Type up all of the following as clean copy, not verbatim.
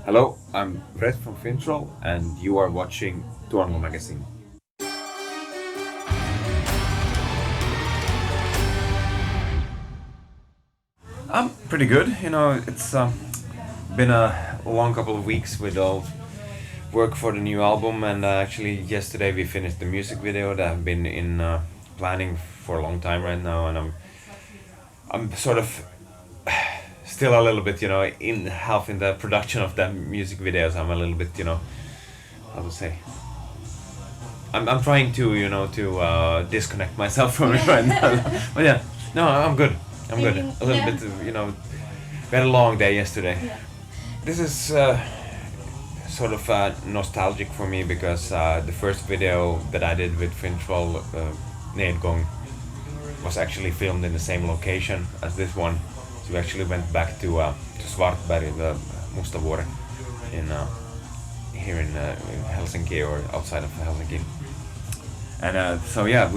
Hello, I'm Vreth from FINNTROLL and you are watching Tuonela magazine. I'm pretty good, it's been a long couple of weeks with all work for the new album, and actually yesterday we finished the music video that I've been in planning for a long time right now, and I'm sort of still a little bit, in half in the production of the music videos. I'm a little bit, how to say, I'm trying to disconnect myself from it right now. But yeah, no, I'm good. I'm good. A little bit, we had a long day yesterday. Yeah. This is sort of nostalgic for me because the first video that I did with FINNTROLL, Nedgång, was actually filmed in the same location as this one. So we actually went back to Svartberg, the Mustavuori, here in Helsinki, or outside of Helsinki. And so yeah,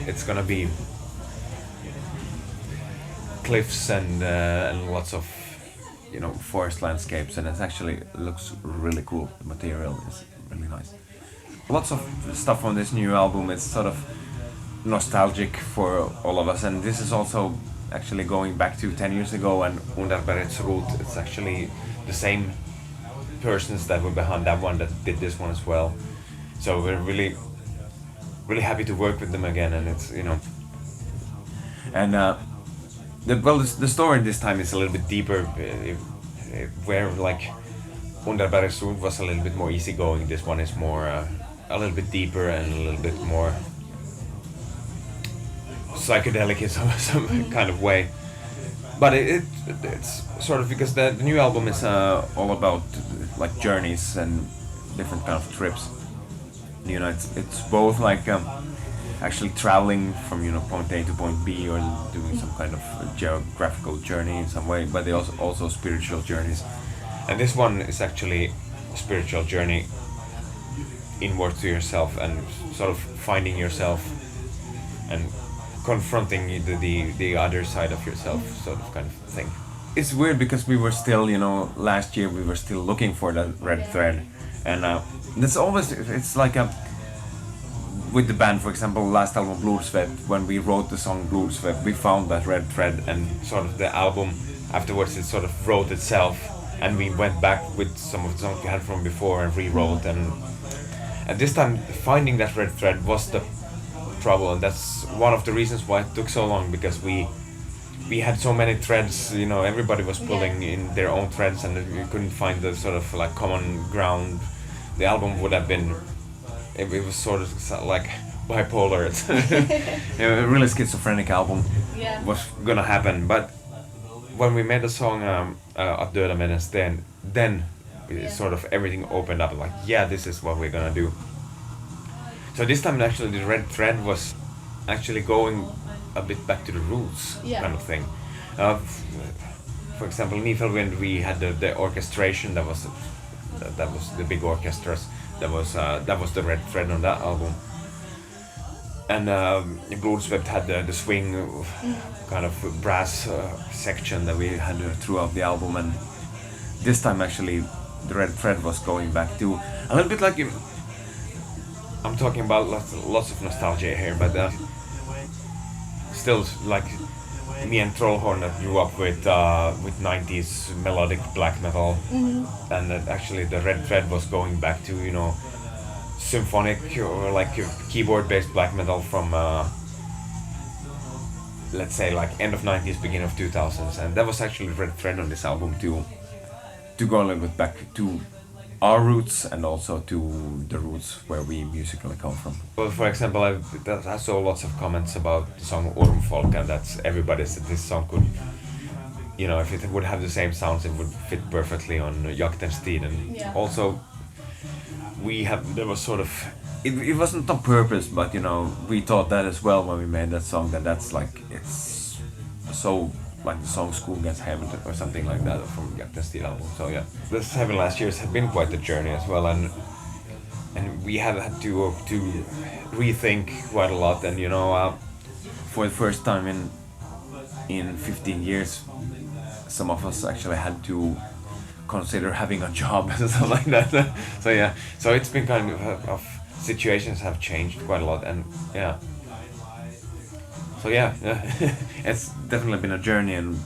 it's gonna be cliffs and lots of forest landscapes, and it actually looks really cool. The material is really nice. Lots of stuff on this new album is sort of nostalgic for all of us, and this is also actually going back to 10 years ago, and Vredesvävd, it's actually the same persons that were behind that one that did this one as well. So we're really happy to work with them again, and it's and the story this time is a little bit deeper, where like Vredesvävd was a little bit more easygoing. This one is more a little bit deeper and a little bit more psychedelic in some kind of way. But it's sort of because the new album is all about like journeys and different kind of trips. It's both like actually traveling from point A to point B, or doing some kind of geographical journey in some way, but they also spiritual journeys. And this one is actually a spiritual journey inward to yourself, and sort of finding yourself and confronting the other side of yourself, sort of kind of thing. It's weird because we were still, last year we were still looking for that red thread, and it's like with the band, for example, last album Vredesvävd, when we wrote the song Vredesvävd, we found that red thread, and sort of the album afterwards it sort of wrote itself, and we went back with some of the songs we had from before and rewrote, and this time finding that red thread was the trouble, and that's one of the reasons why it took so long, because we had so many threads, everybody was pulling in their own threads, and we couldn't find the sort of like common ground. The album would have been, it was sort of like bipolar. It's a really schizophrenic album was gonna happen, but when we made the song Att döda med en sten, then sort of everything opened up, like this is what we're gonna do. So this time actually the red thread was actually going a bit back to the roots, kind of thing. For example, in Nifelwind we had the orchestration that was the big orchestras. That was the red thread on that album. And Vredesvävd had the swing kind of brass section that we had throughout the album, and this time actually the red thread was going back to a little bit like I'm talking about lots of nostalgia here, but still like me and Trollhorn that grew up with 90s melodic black metal, and actually the red thread was going back to symphonic or like keyboard-based black metal from let's say like end of 90s, beginning of 2000s, and that was actually the red thread on this album to go a little bit back to our roots, and also to the roots where we musically come from. Well, for example, I saw lots of comments about the song Ormfolk, and that's everybody said this song could, if it would have the same sounds, it would fit perfectly on Jaktens Tid, and also there was sort of, it wasn't on purpose, but we thought that as well when we made that song, that's like, it's so like the song Skogens Heaven or something like that from Jaktens Tid album. So yeah, this 7 last years have been quite a journey as well, and we have had to rethink quite a lot, and for the first time in 15 years, some of us actually had to consider having a job and stuff like that. So yeah, so it's been kind of situations have changed quite a lot, and yeah. So yeah, it's definitely been a journey, and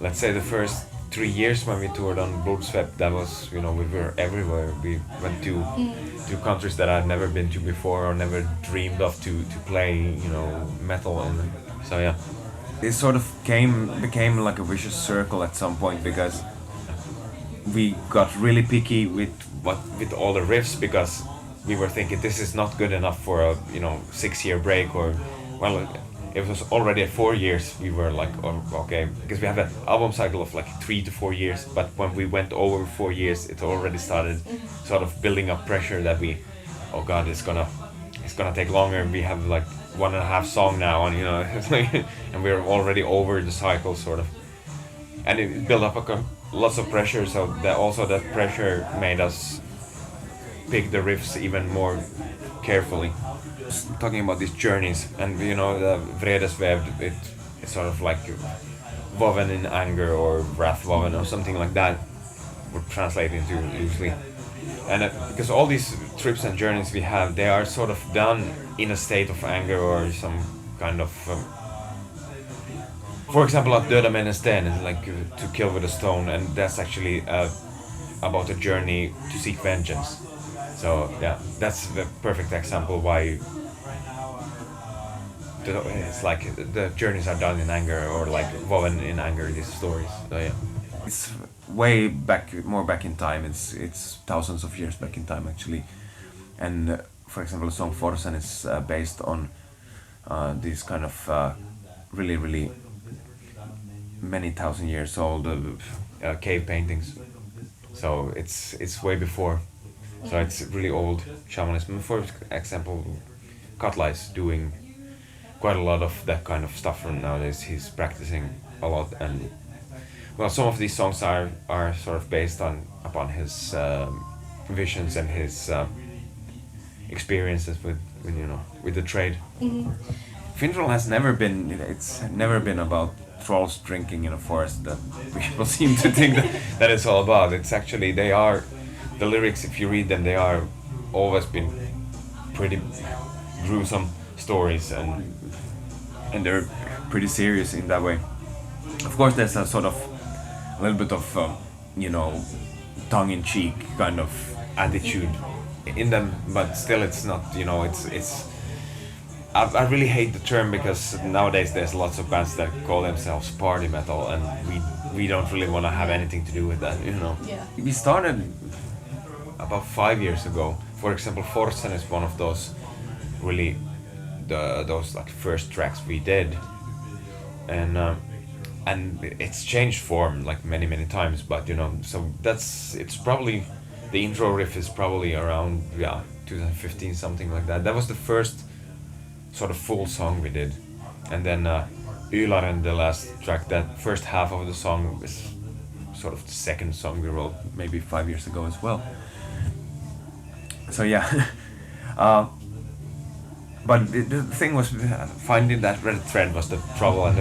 let's say the first 3 years when we toured on Vredesvävd, that was, you know, we were everywhere. We went to countries that I've never been to before or never dreamed of to play, you know, metal. And so yeah, it sort of became like a vicious circle at some point, because we got really picky with all the riffs, because we were thinking this is not good enough for a, you know, 6-year break, or well, it was already 4 years. We were like, oh, okay, because we have an album cycle of like 3 to 4 years, but when we went over 4 years, it already started sort of building up pressure that we, oh god, it's gonna take longer. We have like 1.5 song now, and you know, it's like, and we're already over the cycle sort of, and it built up lots of pressure. So that pressure made us pick the riffs even more carefully. Talking about these journeys, and you know, the Vredesvävd, it's sort of like woven in anger, or Vredesvävd, or something like that would translate into usually. And because all these trips and journeys we have, they are sort of done in a state of anger, or some kind of for example, at Döda med en sten, like to kill with a stone, and that's actually about a journey to seek vengeance. So yeah, that's the perfect example why it's like the journeys are done in anger, or like woven in anger, these stories. So yeah, it's way more back in time. It's thousands of years back in time actually. And for example, the song Forsen is based on these kind of really many thousand years old cave paintings. So it's way before. So it's really old shamanism. For example, Katla is doing quite a lot of that kind of stuff from nowadays. He's practicing a lot, and well, some of these songs are sort of based upon his visions and his experiences with the trade. FINNTROLL has never been about trolls drinking in a forest that people seem to think that it's all about. It's actually, the lyrics, if you read them, they are always been pretty gruesome stories, and they're pretty serious in that way. Of course, there's a sort of a little bit of tongue-in-cheek kind of attitude in them, but still it's not, it's I really hate the term, because nowadays there's lots of bands that call themselves party metal, and we don't really want to have anything to do with that, Yeah. We started about 5 years ago. For example, Forsen is one of those really those like first tracks we did, and it's changed form like many times, but so it's probably, the intro riff is probably around 2015, something like that. That was the first sort of full song we did, and then Ylaren, the last track, that first half of the song is sort of the second song we wrote maybe 5 years ago as well. So yeah. But the thing was, finding that red thread was the trouble, and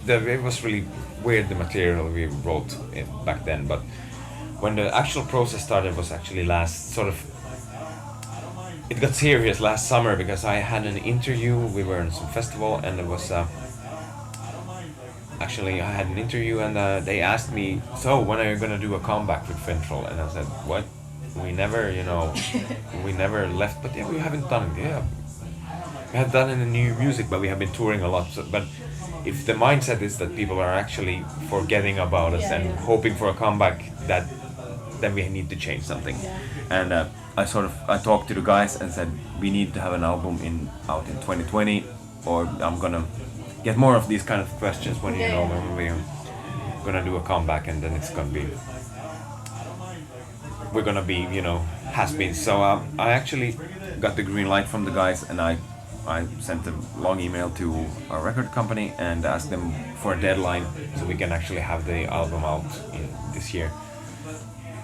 it was really weird, the material we wrote back then. But when the actual process started was actually it got serious last summer, because I had an interview. We were in some festival, and it was actually, I had an interview, and they asked me, so when are you gonna do a comeback with FINNTROLL? And I said, what? We never, we never left, but yeah, we haven't done it. Yeah, we have done any new music, but we have been touring a lot. So, but if the mindset is that people are actually forgetting about us and hoping for a comeback, then we need to change something. Yeah. And I talked to the guys and said, we need to have an album out in 2020, or I'm gonna get more of these kind of questions when when we're gonna do a comeback, and then we're gonna be has-been. So I actually got the green light from the guys, and I sent a long email to our record company and asked them for a deadline so we can actually have the album out this year.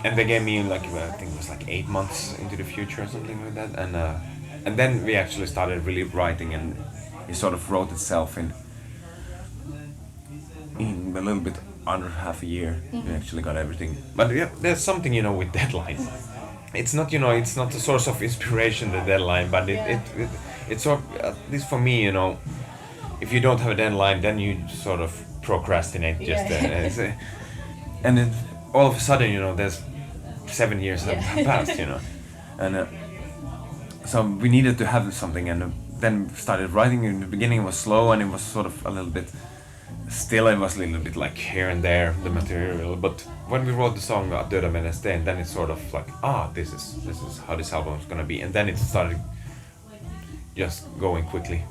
And they gave me I think it was 8 months into the future or something like that, and then we actually started really writing, and it sort of wrote itself in a little bit under half a year. We actually got everything. But yeah, there's something, you know, with deadlines. It's not, you know, it's not a source of inspiration, the deadline, but it's sort of, at least for me, you know, if you don't have a deadline, then you sort of procrastinate just and then all of a sudden, you know, there's 7 years have passed, you know, and so we needed to have something, and then started writing. In the beginning it was slow, and it was sort of a little bit, still it was a little bit like here and there, the material, but when we wrote the song Döda Menes, then it's sort of like, this is how this album is gonna be, and then it started just going quickly.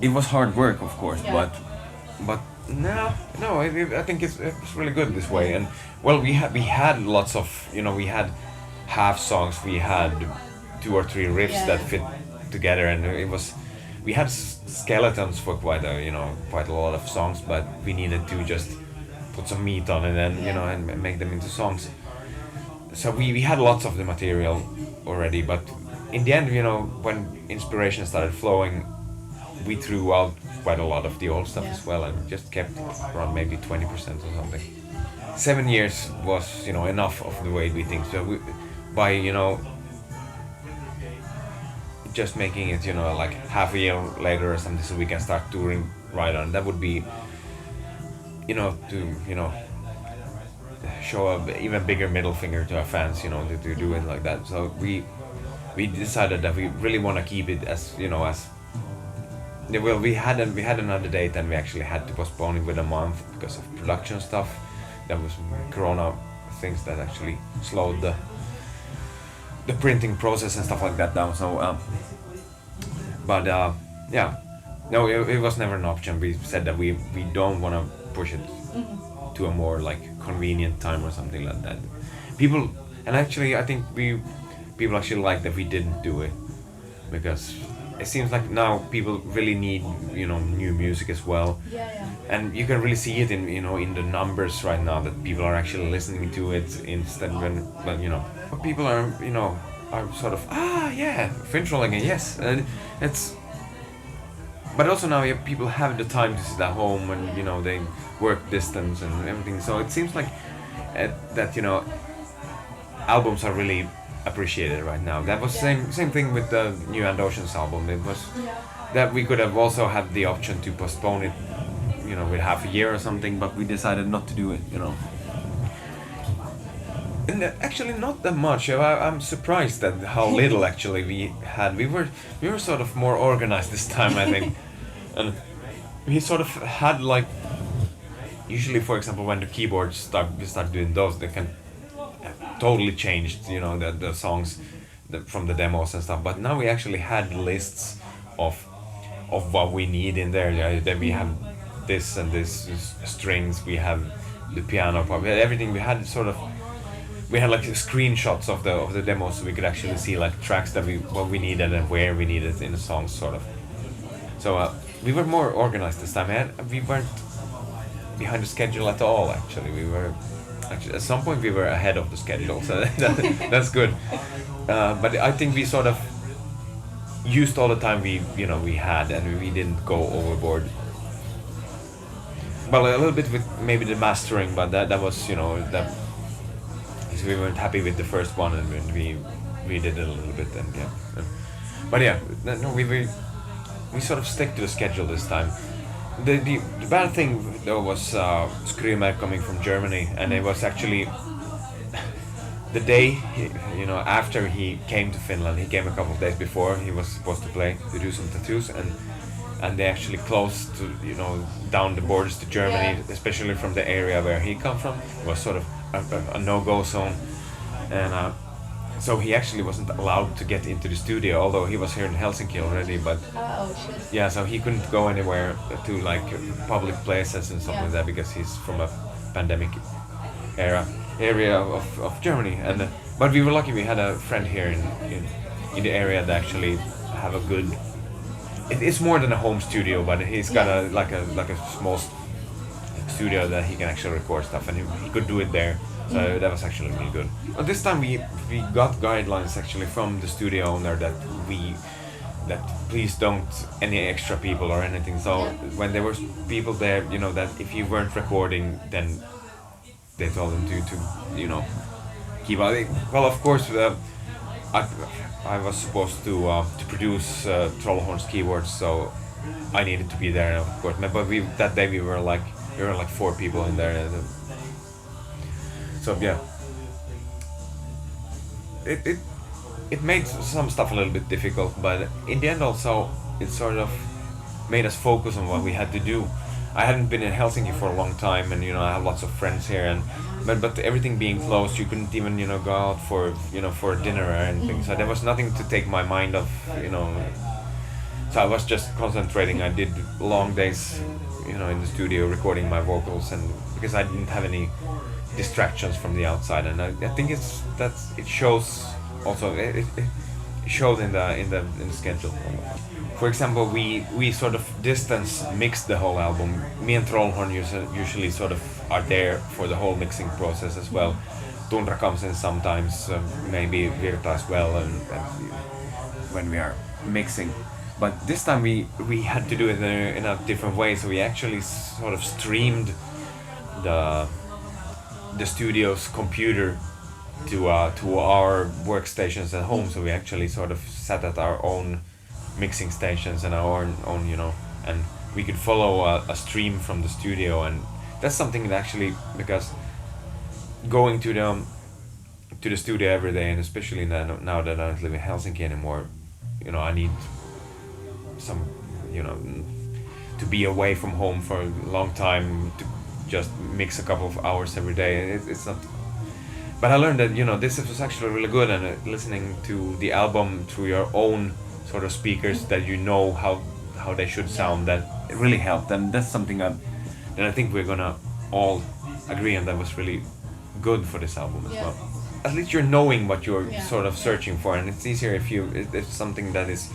It was hard work, of course, but no, I think it's really good this way. And well, we had lots of, you know, we had half songs, we had 2 or 3 riffs that fit together, and we had skeletons for quite a lot of songs, but we needed to just put some meat on it and you know, and make them into songs. So we had lots of the material already, but in the end, you know, when inspiration started flowing, we threw out quite a lot of the old stuff as well, and just kept around maybe 20% or something. 7 years was, you know, enough of the way we think. So by, you know, just making it, you know, like half a year later or something, so we can start touring right on. That would be, you know, to, you know, show a even bigger middle finger to our fans, you know, to do it like that. So we decided that we really want to keep it as, you know, as well. We had another date, and we actually had to postpone it with a month because of production stuff. That was Corona things that actually slowed the printing process and stuff like that down. So, no, it was never an option. We said that we don't want to push it to a more like convenient time or something like that. People, and actually I think people actually like that we didn't do it, because it seems like now people really need, you know, new music as well. And you can really see it in, you know, in the numbers right now, that people are actually listening to it instead when you know, but people are, you know, are sort of FINNTROLL again, yes. And it's, but also now people have the time to sit at home, and you know, they work distance and everything, so it seems like that, you know, albums are really appreciated right now. That was same thing with the new And Oceans album. It was that we could have also had the option to postpone it, you know, with half a year or something, but we decided not to do it, you know. And actually not that much. I'm surprised at how little actually we had. We were sort of more organized this time, I think. And we sort of had like, usually for example when the keyboards we start doing those, they can totally changed, you know, the songs from the demos and stuff. But now we actually had lists of what we need in there. Then we have this and this strings, we have the piano part, we had everything. We had like screenshots of the demos, so we could actually see like tracks that what we needed and where we needed in the songs, sort of. So we were more organized this time. We weren't behind the schedule at all. Actually, at some point we were ahead of the schedule, so that's good. But I think we sort of used all the time we had, and we didn't go overboard. Well, a little bit with maybe the mastering, but that was, you know, that we weren't happy with the first one, and we did it a little bit, and but no, we sort of stick to the schedule this time. The bad thing though was Screamer coming from Germany, and it was actually the day after he came to Finland. He came a couple of days before. He was supposed to do some tattoos, and they actually closed down the borders to Germany, especially from the area where he come from. It was sort of a no-go zone, and so he actually wasn't allowed to get into the studio, although he was here in Helsinki already. But yeah, so he couldn't go anywhere to like public places and stuff like that, because he's from a pandemic area of Germany. And but we were lucky. We had a friend here in the area that actually have a good. It's more than a home studio, but he's got a small studio that he can actually record stuff, and he could do it there. So that was actually really good. But this time we got guidelines actually from the studio owner that please don't any extra people or anything. So when there were people there, that if you weren't recording, then they told them to you know keep out. Well, of course, I was supposed to produce Trollhorn's keywords, so I needed to be there, of course. But that day we were like 4 people in there. So yeah, it made some stuff a little bit difficult, but in the end also it sort of made us focus on what we had to do. I hadn't been in Helsinki for a long time, and you know I have lots of friends here, and but everything being closed, you couldn't even go out for for dinner or anything. So there was nothing to take my mind off, So I was just concentrating. I did long days, in the studio recording my vocals, and because I didn't have any distractions from the outside, and I think it shows also. It showed in the schedule. For example, we sort of distance mixed the whole album. Me and Trollhorn usually sort of are there for the whole mixing process as well. Tundra comes in sometimes, maybe Vreth as well, and when we are mixing. But this time we had to do it in a different way, so we actually sort of streamed the studio's computer to our workstations at home. So we actually sort of sat at our own mixing stations and our own and we could follow a stream from the studio, and that's something that actually, because going to the studio every day, and especially now that I don't live in Helsinki anymore, I need some to be away from home for a long time to just mix a couple of hours every day. It's not. But I learned that this was actually really good, and listening to the album through your own sort of speakers, that how they should sound, that it really helped, and that's something that I think we're gonna all agree on, that was really good for this album as well. At least you're knowing what you're sort of searching for, and it's easier if it's something that is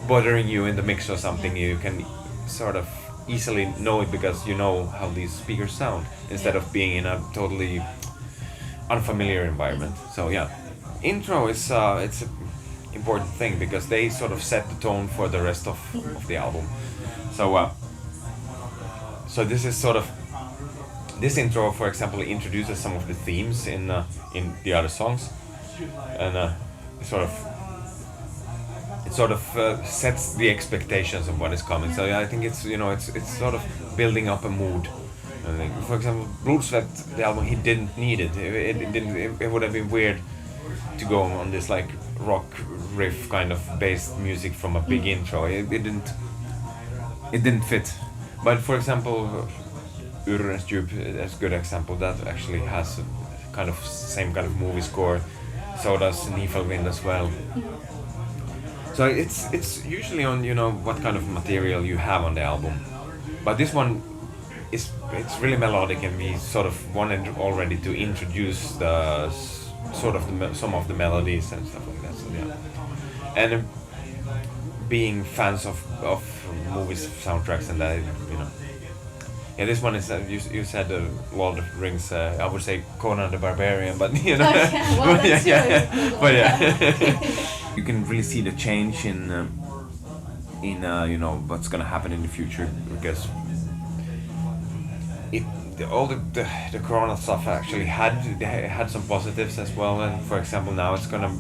bothering you in the mix or something, you can sort of easily know it because you know how these speakers sound, instead of being in a totally unfamiliar environment. So yeah, intro is it's an important thing because they sort of set the tone for the rest of the album. So this is sort of, this intro, for example, introduces some of the themes in the other songs, and it sort of sets the expectations of what is coming. So yeah, I think it's it's sort of building up a mood. I think, for example, Vredesvävd, the album, he didn't need it. It would have been weird to go on this like rock riff kind of based music from a big intro. It didn't fit. But for example, Urens Djup is a good example. That actually has a kind of same kind of movie score. So does FINNTROLL as well. So it's usually on what kind of material you have on the album. But this one it's really melodic, and we sort of wanted already to introduce the sort of some of the melodies and stuff like that. So yeah, and being fans of movies soundtracks and that, yeah, this one is you said Lord of the Rings. I would say Conan the Barbarian, but Okay, well, that's but yeah, you can really see the change in what's gonna happen in the future, because all the Corona stuff actually had some positives as well. And for example,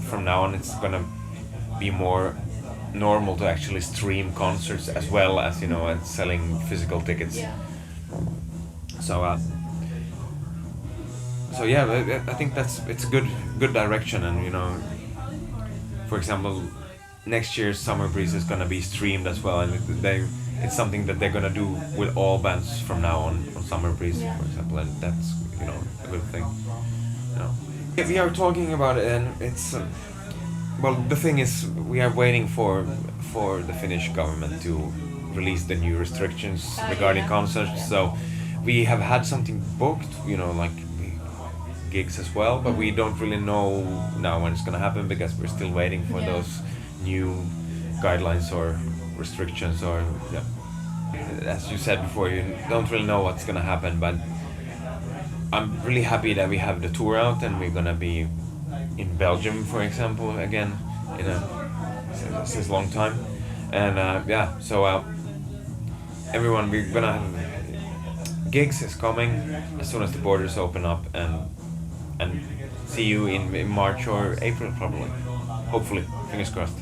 from now on it's gonna be more normal to actually stream concerts as well as and selling physical tickets. Yeah. So yeah, I think it's a good direction, and for example, next year's Summer Breeze is gonna be streamed as well, and it's something that they're gonna do with all bands from now on Summer Breeze, for example, and that's a good thing. We are talking about it, and it's well, the thing is, we are waiting for the Finnish government to release the new restrictions regarding concerts. So we have had something booked, like gigs as well, but we don't really know now when it's gonna happen, because we're still waiting for those new guidelines or restrictions, or as you said before, you don't really know what's gonna happen. But I'm really happy that we have the tour out, and we're gonna be in Belgium, for example, again since a long time, and so everyone, we're gonna gigs is coming as soon as the borders open up, and see you in March or April probably. Hopefully, fingers crossed.